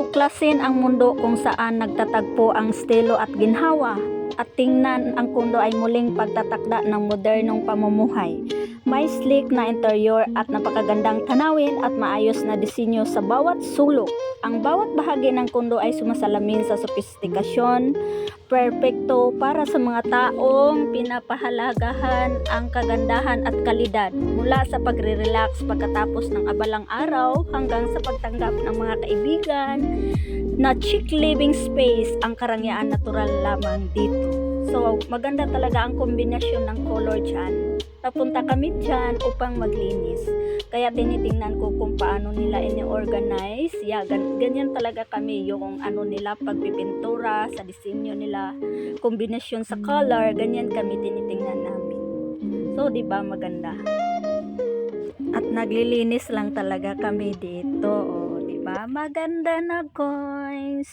Tuklasin ang mundo kung saan nagtatagpo ang estilo at ginhawa, at tingnan ang kondo ay muling pagtatakda ng modernong pamumuhay. May sleek na interior at napakagandang tanawin at maayos na disenyo sa bawat sulok. Ang bawat bahagi ng kondo ay sumasalamin sa sofistikasyon, perpekto para sa mga taong pinapahalagahan ang kagandahan at kalidad, mula sa pagre-relax pagkatapos ng abalang araw hanggang sa pagtanggap ng mga kaibigan na chic living space. Ang karangyaan natural lamang dito. So maganda talaga ang kombinasyon ng color dyan. Napunta kami dyan upang maglinis, kaya tinitingnan ko kung paano nila ini-organize. Ganyan talaga kami yung ano nila, pagpipintura sa disenyo nila, kombinasyon sa color, ganyan kami tinitingnan namin. So diba maganda? At naglilinis lang talaga kami dito, diba? Maganda na guys.